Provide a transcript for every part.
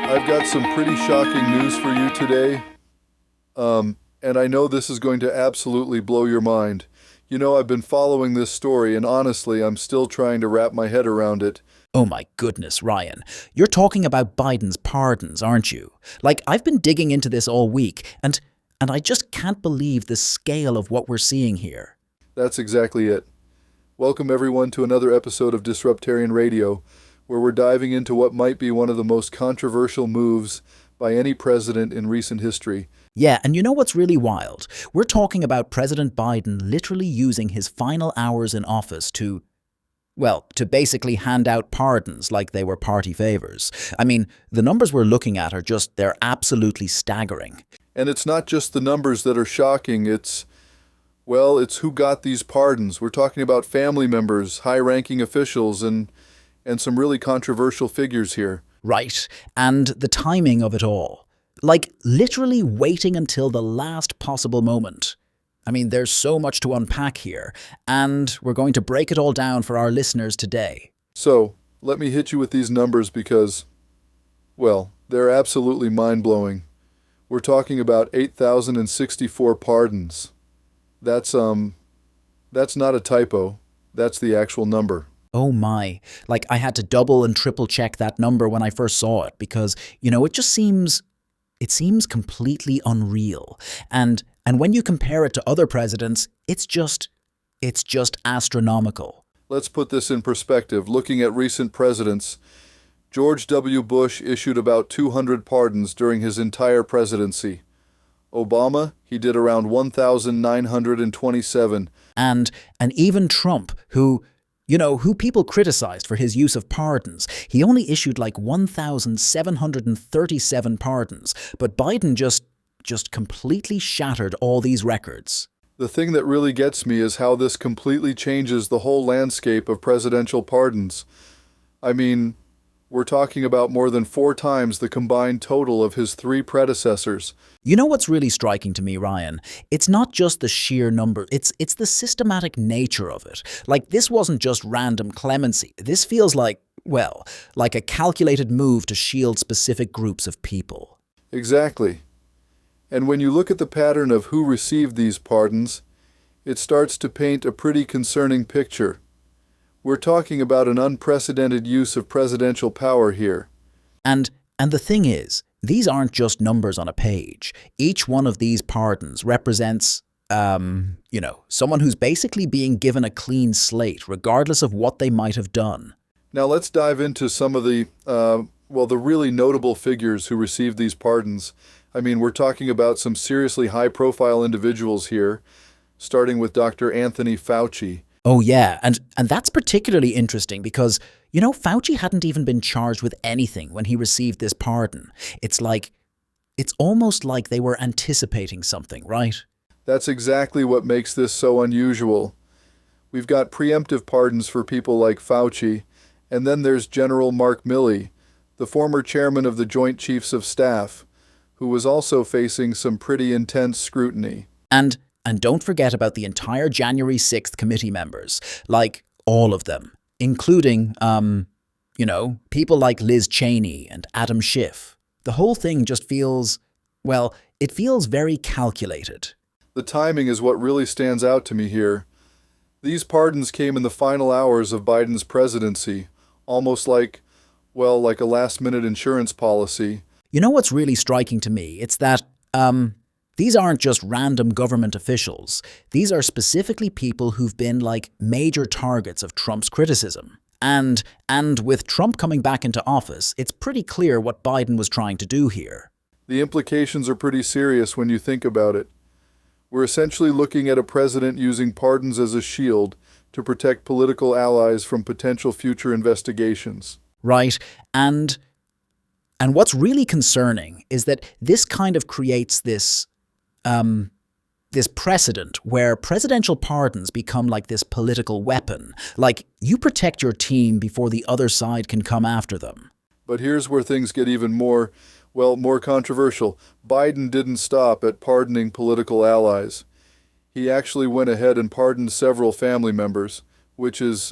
I've got some pretty shocking news for you today. And I know this is going to absolutely blow your mind. You know, I've been following this story, and honestly, I'm still trying to wrap my head around it. Oh my goodness, Ryan. You're talking about Biden's pardons, aren't you? Like, I've been digging into this all week, and I just can't believe the scale of what we're seeing here. That's exactly it. Welcome, everyone, to another episode of Disruptarian Radio, where we're diving into what might be one of the most controversial moves by any president in recent history. Yeah, and you know what's really wild? We're talking about President Biden literally using his final hours in office to basically hand out pardons like they were party favors. I mean, the numbers we're looking at they're absolutely staggering. And it's not just the numbers that are shocking, it's who got these pardons. We're talking about family members, high-ranking officials, and some really controversial figures here. Right, and the timing of it all. Like, literally waiting until the last possible moment. I mean, there's so much to unpack here, and we're going to break it all down for our listeners today. So, let me hit you with these numbers because, they're absolutely mind-blowing. We're talking about 8,064 pardons. That's not a typo. That's the actual number. Oh my. Like, I had to double and triple check that number when I first saw it because, it seems completely unreal. And when you compare it to other presidents, it's just astronomical. Let's put this in perspective. Looking at recent presidents, George W. Bush issued about 200 pardons during his entire presidency. Obama, he did around 1,927. And even Trump, who people criticized for his use of pardons. He only issued like 1,737 pardons, but Biden just completely shattered all these records. The thing that really gets me is how this completely changes the whole landscape of presidential pardons. I mean, we're talking about more than 4 times the combined total of his 3 predecessors. You know what's really striking to me, Ryan? It's not just the sheer number, it's the systematic nature of it. Like, this wasn't just random clemency. This feels like a calculated move to shield specific groups of people. Exactly. And when you look at the pattern of who received these pardons, it starts to paint a pretty concerning picture. We're talking about an unprecedented use of presidential power here. And the thing is, these aren't just numbers on a page. Each one of these pardons represents, someone who's basically being given a clean slate, regardless of what they might have done. Now let's dive into some of the really notable figures who received these pardons. I mean, we're talking about some seriously high-profile individuals here, starting with Dr. Anthony Fauci. Oh yeah, and that's particularly interesting because, Fauci hadn't even been charged with anything when he received this pardon. It's almost like they were anticipating something, right? That's exactly what makes this so unusual. We've got preemptive pardons for people like Fauci, and then there's General Mark Milley, the former chairman of the Joint Chiefs of Staff, who was also facing some pretty intense scrutiny. And don't forget about the entire January 6th committee members, like all of them, including, people like Liz Cheney and Adam Schiff. The whole thing just feels very calculated. The timing is what really stands out to me here. These pardons came in the final hours of Biden's presidency, almost like a last-minute insurance policy. You know what's really striking to me? It's that, these aren't just random government officials. These are specifically people who've been major targets of Trump's criticism. And with Trump coming back into office, it's pretty clear what Biden was trying to do here. The implications are pretty serious when you think about it. We're essentially looking at a president using pardons as a shield to protect political allies from potential future investigations. Right, and what's really concerning is that this kind of creates this precedent where presidential pardons become like this political weapon. Like, you protect your team before the other side can come after them. But here's where things get even more controversial. Biden didn't stop at pardoning political allies. He actually went ahead and pardoned several family members, which is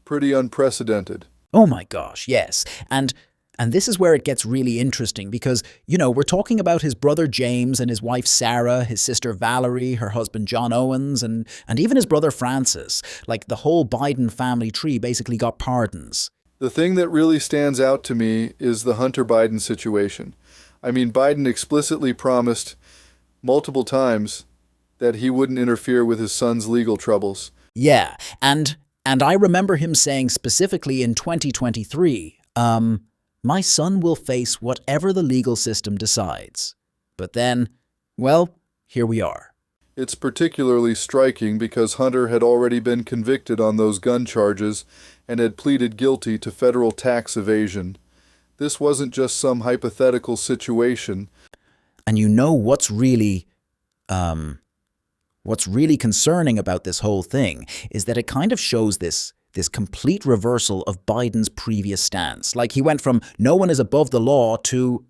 pretty unprecedented. Oh my gosh, yes. And And this is where it gets really interesting because, we're talking about his brother James and his wife Sarah, his sister Valerie, her husband John Owens, and even his brother Francis. Like the whole Biden family tree basically got pardons. The thing that really stands out to me is the Hunter Biden situation. I mean, Biden explicitly promised multiple times that he wouldn't interfere with his son's legal troubles. Yeah, and I remember him saying specifically in 2023, my son will face whatever the legal system decides. But then, well, here we are. It's particularly striking because Hunter had already been convicted on those gun charges and had pleaded guilty to federal tax evasion. This wasn't just some hypothetical situation. And what's really concerning about this whole thing is that it kind of shows this complete reversal of Biden's previous stance. Like he went from no one is above the law to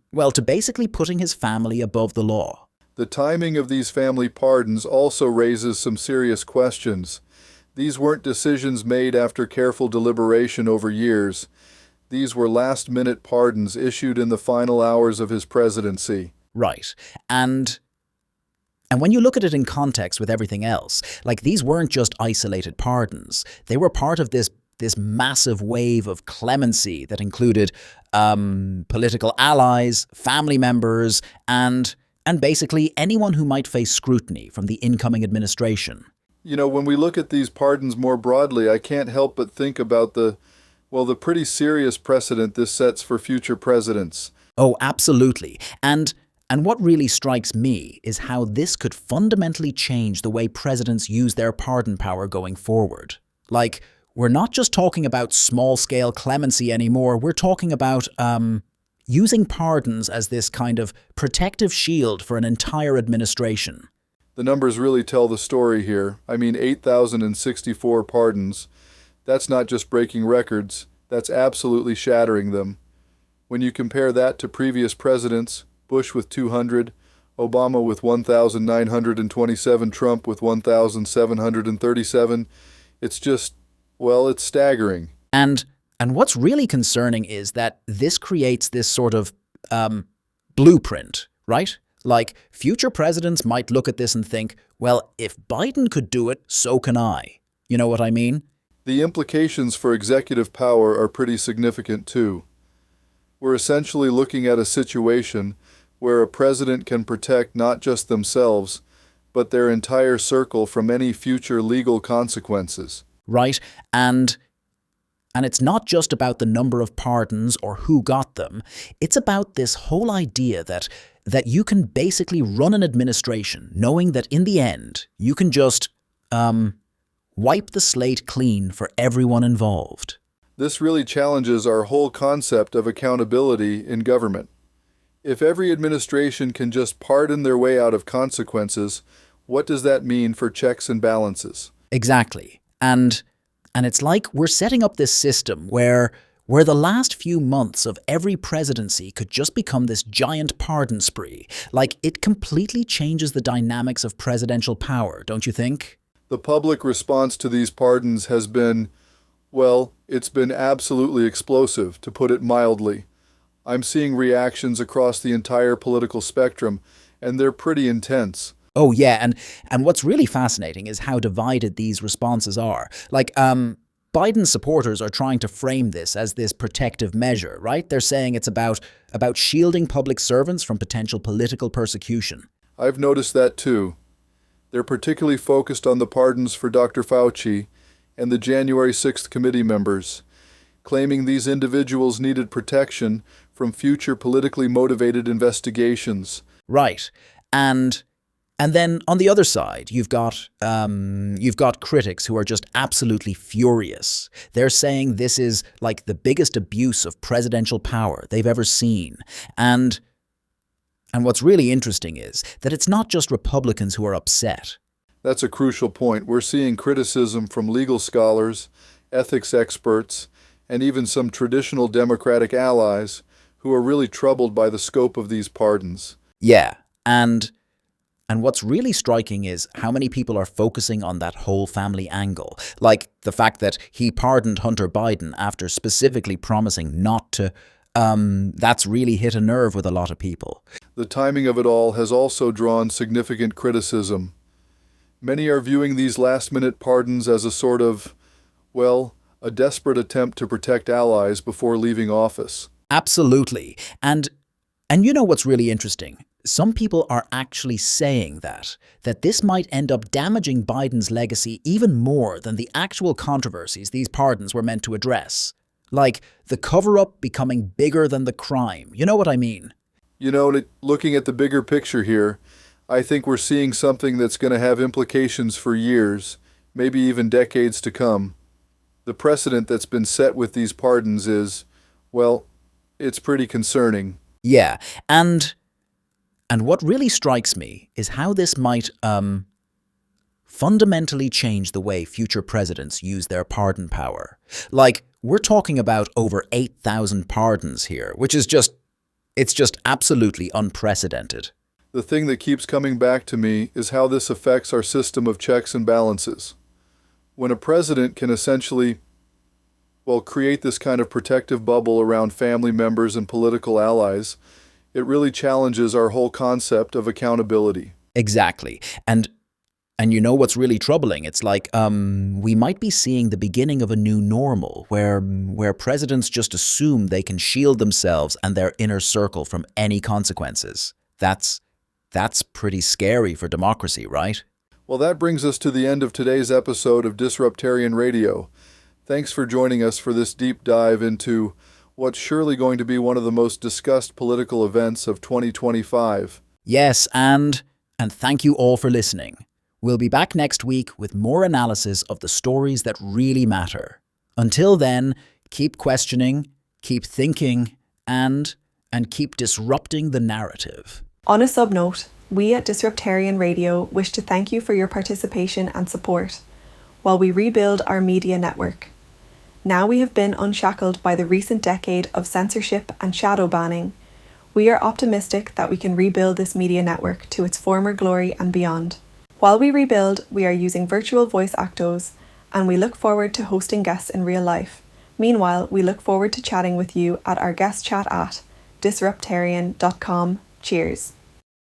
basically putting his family above the law. The timing of these family pardons also raises some serious questions. These weren't decisions made after careful deliberation over years. These were last-minute pardons issued in the final hours of his presidency. Right. And when you look at it in context with everything else, like these weren't just isolated pardons. They were part of this massive wave of clemency that included political allies, family members, and basically anyone who might face scrutiny from the incoming administration. When we look at these pardons more broadly, I can't help but think about the pretty serious precedent this sets for future presidents. Oh, absolutely. And what really strikes me is how this could fundamentally change the way presidents use their pardon power going forward. Like, we're not just talking about small-scale clemency anymore, we're talking about using pardons as this kind of protective shield for an entire administration. The numbers really tell the story here. I mean, 8,064 pardons. That's not just breaking records, that's absolutely shattering them. When you compare that to previous presidents, Bush with 200, Obama with 1,927, Trump with 1,737, it's staggering. And what's really concerning is that this creates this sort of blueprint, right? Like, future presidents might look at this and think, well, if Biden could do it, so can I. You know what I mean? The implications for executive power are pretty significant, too. We're essentially looking at a situation where a president can protect not just themselves, but their entire circle from any future legal consequences. Right, and it's not just about the number of pardons or who got them. It's about this whole idea that you can basically run an administration knowing that in the end, you can just wipe the slate clean for everyone involved. This really challenges our whole concept of accountability in government. If every administration can just pardon their way out of consequences, what does that mean for checks and balances? Exactly. And it's like we're setting up this system where the last few months of every presidency could just become this giant pardon spree. Like, it completely changes the dynamics of presidential power, don't you think? The public response to these pardons has been, it's been absolutely explosive, to put it mildly. I'm seeing reactions across the entire political spectrum, and they're pretty intense. Oh, yeah, and what's really fascinating is how divided these responses are. Like, Biden's supporters are trying to frame this as this protective measure, right? They're saying it's about shielding public servants from potential political persecution. I've noticed that too. They're particularly focused on the pardons for Dr. Fauci and the January 6th committee members, claiming these individuals needed protection from future politically motivated investigations. Right. And then on the other side, you've got critics who are just absolutely furious. They're saying this is like the biggest abuse of presidential power they've ever seen. And what's really interesting is that it's not just Republicans who are upset. That's a crucial point. We're seeing criticism from legal scholars, ethics experts, and even some traditional Democratic allies who are really troubled by the scope of these pardons. Yeah, and what's really striking is how many people are focusing on that whole family angle. Like the fact that he pardoned Hunter Biden after specifically promising not to That's really hit a nerve with a lot of people. The timing of it all has also drawn significant criticism. Many are viewing these last-minute pardons as a sort of, well, a desperate attempt to protect allies before leaving office. Absolutely. And you know what's really interesting? Some people are actually saying that this might end up damaging Biden's legacy even more than the actual controversies these pardons were meant to address. Like the cover-up becoming bigger than the crime. You know what I mean? You know, looking at the bigger picture here, I think we're seeing something that's going to have implications for years, maybe even decades to come. The precedent that's been set with these pardons is, well, it's pretty concerning. Yeah, and what really strikes me is how this might fundamentally change the way future presidents use their pardon power. Like, we're talking about over 8,000 pardons here, which is it's just absolutely unprecedented. The thing that keeps coming back to me is how this affects our system of checks and balances. When a president can essentially, well, create this kind of protective bubble around family members and political allies, it really challenges our whole concept of accountability. Exactly. And you know what's really troubling? It's like we might be seeing the beginning of a new normal where presidents just assume they can shield themselves and their inner circle from any consequences. That's pretty scary for democracy, right? Well, that brings us to the end of today's episode of Disruptarian Radio. Thanks for joining us for this deep dive into what's surely going to be one of the most discussed political events of 2025. Yes, and thank you all for listening. We'll be back next week with more analysis of the stories that really matter. Until then, keep questioning, keep thinking, and keep disrupting the narrative. On a sub note, we at Disruptarian Radio wish to thank you for your participation and support while we rebuild our media network. Now we have been unshackled by the recent decade of censorship and shadow banning, we are optimistic that we can rebuild this media network to its former glory and beyond. While we rebuild, we are using virtual voice actos, and we look forward to hosting guests in real life. Meanwhile, we look forward to chatting with you at our guest chat at disruptarian.com. Cheers.